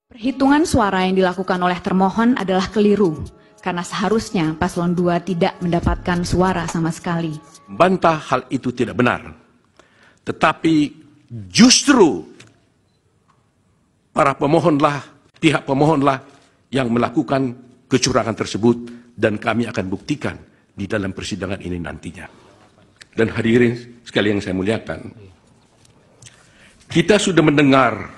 Perhitungan suara yang dilakukan oleh termohon adalah keliru, karena seharusnya paslon 2 tidak mendapatkan suara sama sekali. Bantah hal itu tidak benar. Tetapi justru para pemohonlah, pihak pemohonlah yang melakukan kecurangan tersebut, dan kami akan buktikan di dalam persidangan ini nantinya. Dan hadirin sekalian yang saya muliakan, kita sudah mendengar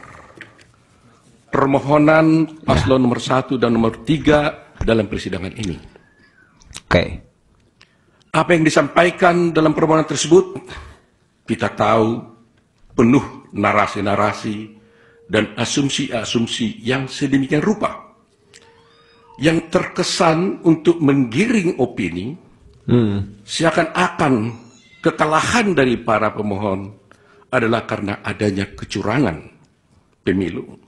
permohonan paslon nomor 1 dan nomor 3 dalam persidangan ini. Oke. Apa yang disampaikan dalam permohonan tersebut, kita tahu penuh narasi-narasi dan asumsi-asumsi yang sedemikian rupa, yang terkesan untuk menggiring opini, seakan-akan kekalahan dari para pemohon adalah karena adanya kecurangan pemilu.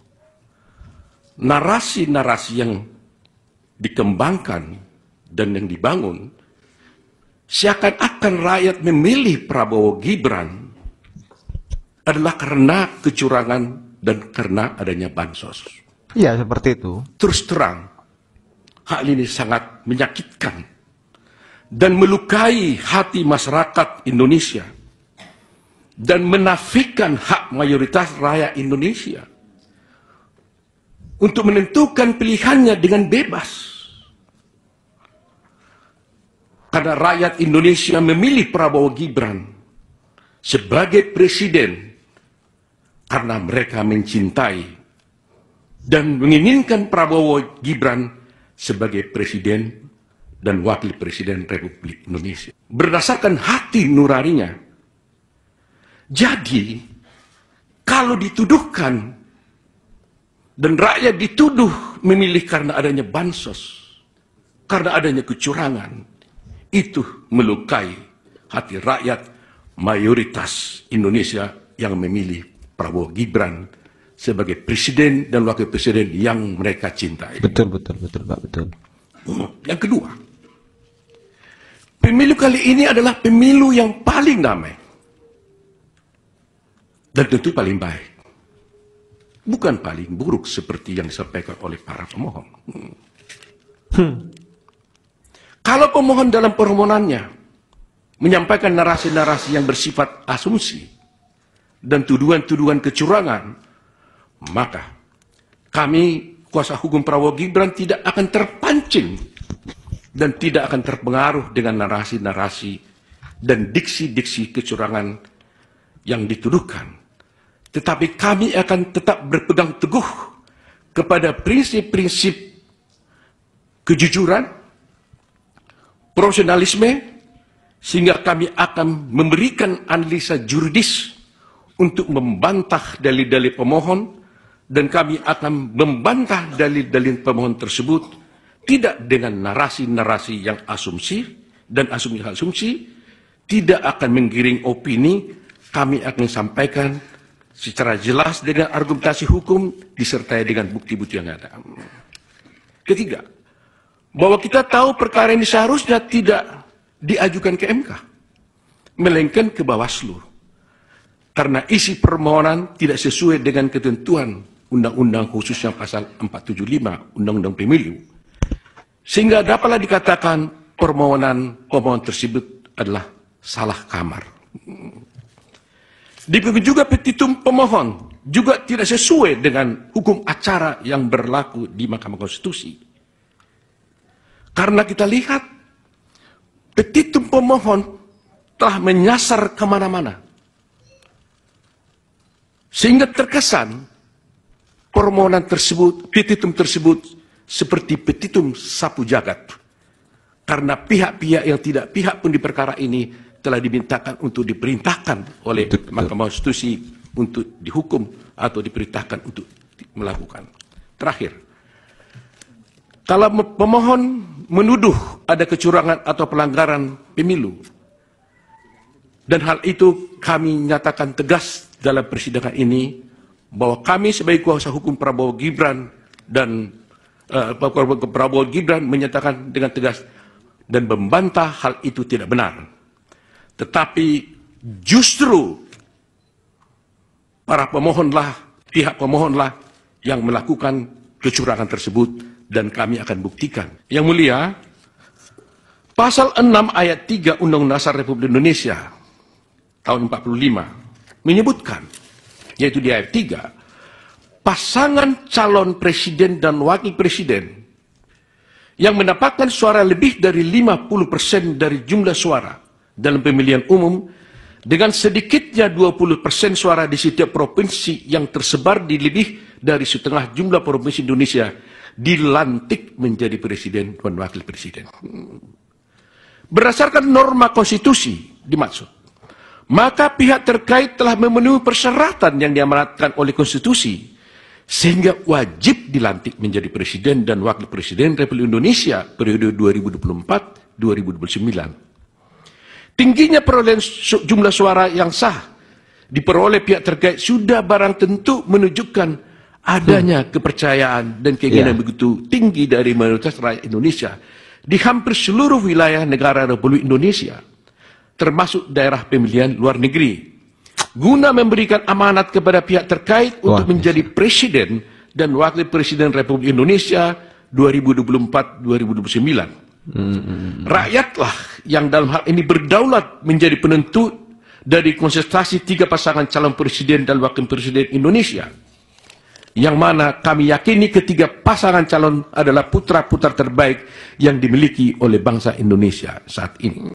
Narasi-narasi yang dikembangkan dan yang dibangun seakan-akan rakyat memilih Prabowo Gibran adalah karena kecurangan dan karena adanya bansos. Iya, seperti itu. Terus terang, hal ini sangat menyakitkan dan melukai hati masyarakat Indonesia dan menafikan hak mayoritas rakyat Indonesia untuk menentukan pilihannya dengan bebas. Karena rakyat Indonesia memilih Prabowo Gibran sebagai presiden karena mereka mencintai dan menginginkan Prabowo Gibran sebagai presiden dan wakil presiden Republik Indonesia berdasarkan hati nuraninya. Jadi, kalau dituduhkan dan rakyat dituduh memilih karena adanya bansos, karena adanya kecurangan, itu melukai hati rakyat mayoritas Indonesia yang memilih Prabowo Gibran sebagai presiden dan wakil presiden yang mereka cintai. Betul, Pak, betul. Yang kedua, pemilu kali ini adalah pemilu yang paling damai dan tentu paling baik, bukan paling buruk seperti yang disampaikan oleh para pemohon. Kalau pemohon dalam permohonannya menyampaikan narasi-narasi yang bersifat asumsi dan tuduhan-tuduhan kecurangan, maka kami, kuasa hukum Prabowo Gibran, tidak akan terpancing dan tidak akan terpengaruh dengan narasi-narasi dan diksi-diksi kecurangan yang dituduhkan. Tetapi kami akan tetap berpegang teguh kepada prinsip-prinsip kejujuran, profesionalisme, sehingga kami akan memberikan analisa juridis untuk membantah dalil-dalil pemohon, dan kami akan membantah dalil-dalil pemohon tersebut tidak dengan narasi-narasi yang asumsi dan asumsi-asumsi, tidak akan menggiring opini. Kami akan sampaikan secara jelas dengan argumentasi hukum disertai dengan bukti-bukti yang ada. Ketiga, bahwa kita tahu perkara ini seharusnya tidak diajukan ke MK, melainkan ke Bawaslu, karena isi permohonan tidak sesuai dengan ketentuan undang-undang, khususnya pasal 475 Undang-Undang Pemilu, sehingga dapatlah dikatakan permohonan pemohon tersebut adalah salah kamar. Demikian juga petitum pemohon juga tidak sesuai dengan hukum acara yang berlaku di Mahkamah Konstitusi. Karena kita lihat petitum pemohon telah menyasar kemana-mana, sehingga terkesan permohonan tersebut, petitum tersebut seperti petitum sapu jagat. Karena pihak-pihak yang tidak pihak pun di perkara ini telah dimintakan untuk diperintahkan oleh Mahkamah Konstitusi untuk dihukum atau diperintahkan untuk melakukan. Terakhir, kalau pemohon menuduh ada kecurangan atau pelanggaran pemilu, dan hal itu kami nyatakan tegas dalam persidangan ini, bahwa kami sebagai kuasa hukum Prabowo Gibran dan Prabowo Gibran menyatakan dengan tegas dan membantah hal itu tidak benar. Tetapi justru para pemohonlah, pihak pemohonlah yang melakukan kecurangan tersebut dan kami akan buktikan. Yang mulia, pasal 6 ayat 3 Undang-Undang Dasar Republik Indonesia tahun 45 menyebutkan, yaitu di ayat 3, pasangan calon presiden dan wakil presiden yang mendapatkan suara lebih dari 50% dari jumlah suara dalam pemilihan umum dengan sedikitnya 20% suara di setiap provinsi yang tersebar di lebih dari setengah jumlah provinsi Indonesia dilantik menjadi presiden dan wakil presiden. Berdasarkan norma konstitusi dimaksud, maka pihak terkait telah memenuhi persyaratan yang diamanatkan oleh konstitusi sehingga wajib dilantik menjadi presiden dan wakil presiden Republik Indonesia periode 2024-2029. Tingginya perolehan jumlah suara yang sah diperoleh pihak terkait sudah barang tentu menunjukkan adanya kepercayaan dan keinginan begitu tinggi dari mayoritas rakyat Indonesia di hampir seluruh wilayah negara Republik Indonesia, termasuk daerah pemilihan luar negeri, guna memberikan amanat kepada pihak terkait untuk menjadi presiden dan wakil presiden Republik Indonesia 2024-2029. Rakyatlah yang dalam hal ini berdaulat menjadi penentu dari konsentrasi 3 pasangan calon presiden dan wakil presiden Indonesia, yang mana kami yakini ketiga pasangan calon adalah putra-putra terbaik yang dimiliki oleh bangsa Indonesia saat ini.